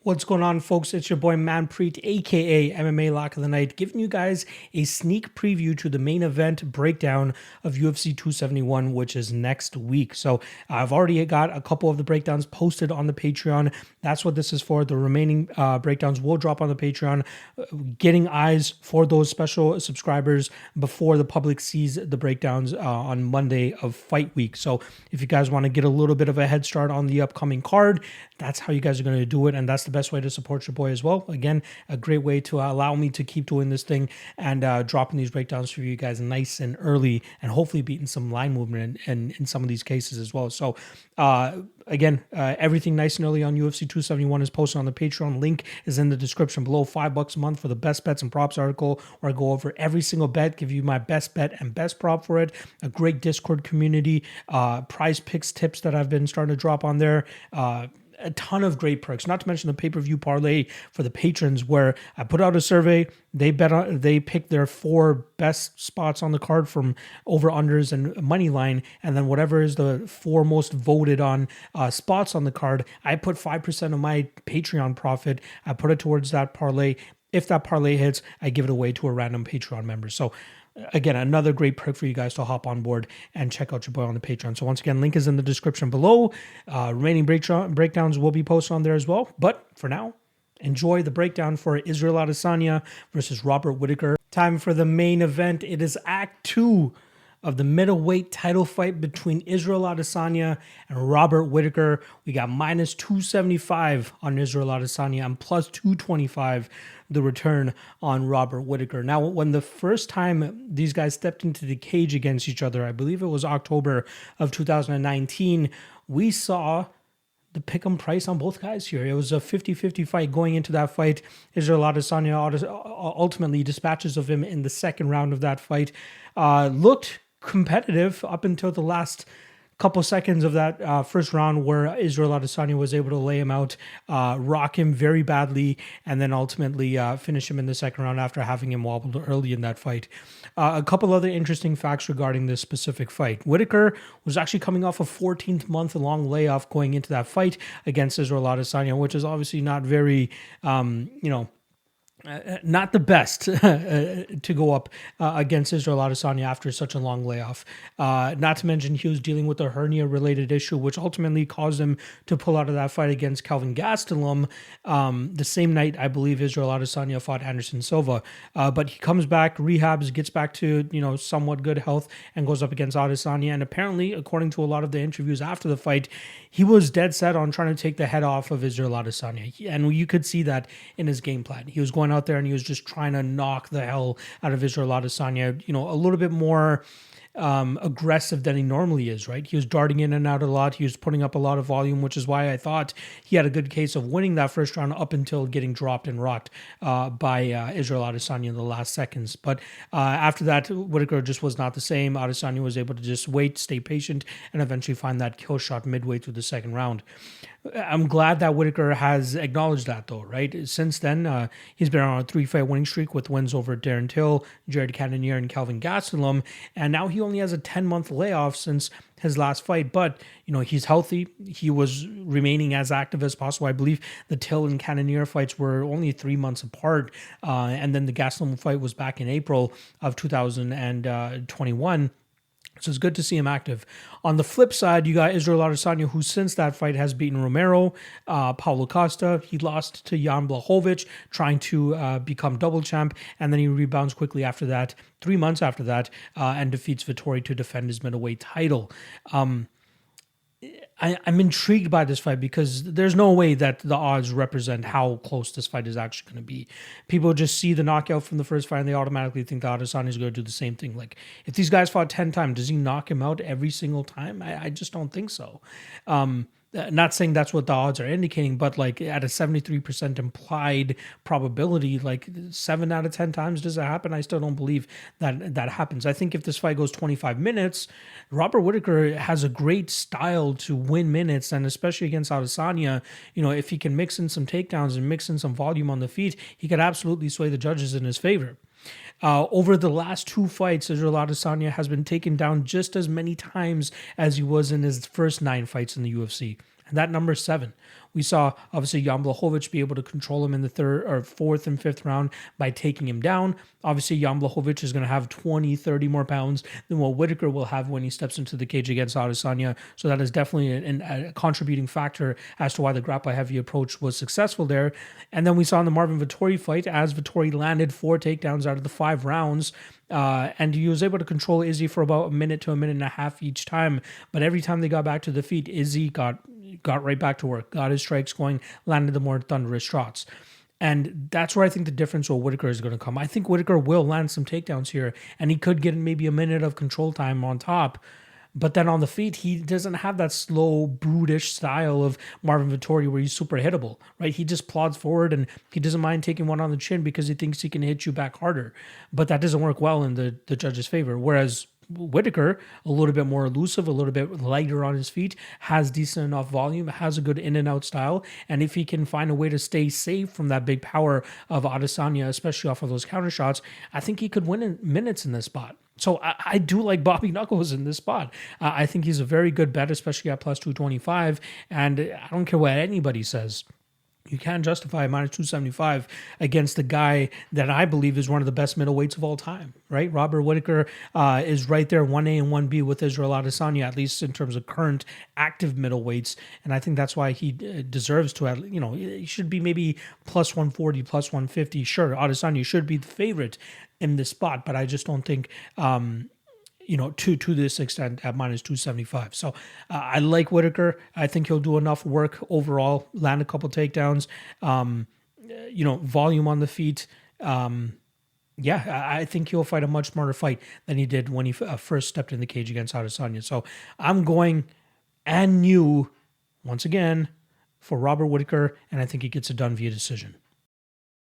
What's going on, folks? It's your boy Manpreet, aka MMA Lock of the Night, giving you guys a sneak preview to the main event breakdown of UFC 271, which is next week. So I've already got a couple of the breakdowns posted on the Patreon. That's what this is for. The remaining breakdowns will drop on the Patreon, getting eyes for those special subscribers before the public sees the breakdowns on Monday of fight week. So if you guys want to get a little bit of a head start on the upcoming card, that's how you guys are going to do it, and that's the best way to support your boy as well. Again, a great way to allow me to keep doing this thing and dropping these breakdowns for you guys nice and early, and hopefully beating some line movement in some of these cases as well. So again, everything nice and early on UFC 271 is posted on the Patreon. Link is in the description below. $5 a month for the best bets and props article, where I go over every single bet, give you my best bet and best prop for it. A great Discord community, prize picks tips that I've been starting to drop on there. A ton of great perks, not to mention the pay-per-view parlay for the patrons, where I put out a survey. They pick their 4 best spots on the card from over-unders and money line, and then whatever is the 4 most voted on spots on the card, I put 5% of my Patreon profit. I put it towards that parlay. If that parlay hits, I give it away to a random Patreon member. So again, another great perk for you guys to hop on board and check out your boy on the Patreon. So once again, link is in the description below. Remaining breakdowns will be posted on there as well. But for now, enjoy the breakdown for Israel Adesanya versus Robert Whittaker. Time for the main event. It is Act 2 of the middleweight title fight between Israel Adesanya and Robert Whittaker. We got minus 275 on Israel Adesanya and plus 225 the return on Robert Whittaker. Now, when the first time these guys stepped into the cage against each other, I believe it was October of 2019, we saw the pick'em price on both guys here. It was a 50-50 fight going into that fight. Israel Adesanya ultimately dispatches of him in the second round of that fight. Looked competitive up until the last couple seconds of that first round, where Israel Adesanya was able to lay him out, rock him very badly, and then ultimately finish him in the second round after having him wobbled early in that fight. A couple other interesting facts regarding this specific fight. Whittaker was actually coming off a 14-month-long layoff going into that fight against Israel Adesanya, which is obviously not very, not the best to go up against Israel Adesanya after such a long layoff. Not to mention he was dealing with a hernia-related issue, which ultimately caused him to pull out of that fight against Kelvin Gastelum the same night, I believe, Israel Adesanya fought Anderson Silva. But he comes back, rehabs, gets back to somewhat good health, and goes up against Adesanya. And apparently, according to a lot of the interviews after the fight, he was dead set on trying to take the head off of Israel Adesanya. And you could see that in his game plan. He was going out there and he was just trying to knock the hell out of Israel Adesanya, a little bit more aggressive than he normally is, right? He was darting in and out a lot. He was putting up a lot of volume, which is why I thought he had a good case of winning that first round up until getting dropped and rocked by Israel Adesanya in the last seconds. But after that, Whittaker just was not the same. Adesanya was able to just wait, stay patient, and eventually find that kill shot midway through the second round. I'm glad that Whittaker has acknowledged that, though, right? Since then, he's been on a 3-fight winning streak with wins over Darren Till, Jared Cannonier, and Kelvin Gastelum, and now he only has a 10-month layoff since his last fight, but he's healthy. He was remaining as active as possible. I believe the Till and Cannonier fights were only 3 months apart, and then the Gastelum fight was back in April of 2021. So it's good to see him active. On the flip side, you got Israel Adesanya, who since that fight has beaten Romero, Paulo Costa. He lost to Jan Blachowicz, trying to become double champ, and then he rebounds quickly after that, 3 months after that, and defeats Vettori to defend his middleweight title. I'm intrigued by this fight because there's no way that the odds represent how close this fight is actually going to be. People just see the knockout from the first fight and they automatically think that Adesanya is going to do the same thing. Like, if these guys fought 10 times, does he knock him out every single time? I just don't think so. Not saying that's what the odds are indicating, but like at a 73% implied probability, like 7 out of 10 times does it happen? I still don't believe that happens. I think if this fight goes 25 minutes, Robert Whittaker has a great style to win minutes, and especially against Adesanya, if he can mix in some takedowns and mix in some volume on the feet, he could absolutely sway the judges in his favor. Over the last 2 fights, Israel Adesanya has been taken down just as many times as he was in his first 9 fights in the UFC. And that number is 7. We saw obviously Jan Blachowicz be able to control him in the third or fourth and fifth round by taking him down. Obviously, Jan Blachowicz is going to have 20, 30 more pounds than what Whittaker will have when he steps into the cage against Adesanya. So that is definitely a contributing factor as to why the grapple heavy approach was successful there. And then we saw in the Marvin Vettori fight, as Vettori landed 4 takedowns out of the 5 rounds, and he was able to control Izzy for about a minute to a minute and a half each time. But every time they got back to the feet, Izzy got right back to work, got his strikes going, landed the more thunderous shots. And that's where I think the difference with Whittaker is going to come. I think Whittaker will land some takedowns here, and he could get maybe a minute of control time on top. But then on the feet, he doesn't have that slow, brutish style of Marvin Vettori where he's super hittable, right? He just plods forward and he doesn't mind taking one on the chin because he thinks he can hit you back harder. But that doesn't work well in the judge's favor. Whereas Whittaker, a little bit more elusive, a little bit lighter on his feet, has decent enough volume, has a good in and out style. And if he can find a way to stay safe from that big power of Adesanya, especially off of those counter shots, I think he could win in minutes in this spot. So I do like Bobby Knuckles in this spot. I think he's a very good bet, especially at plus 225. And I don't care what anybody says. You can't justify minus 275 against the guy that I believe is one of the best middleweights of all time, right? Robert Whittaker is right there, 1A and 1B with Israel Adesanya, at least in terms of current active middleweights. And I think that's why he deserves to have, he should be maybe plus 140, plus 150. Sure, Adesanya should be the favorite in this spot, but I just don't think to this extent at minus 275. So I like Whittaker. I think he'll do enough work overall, land a couple takedowns, volume on the feet. I think he'll fight a much smarter fight than he did when he first stepped in the cage against Adesanya. So I'm going and new once again for Robert Whittaker, and I think he gets it done via decision.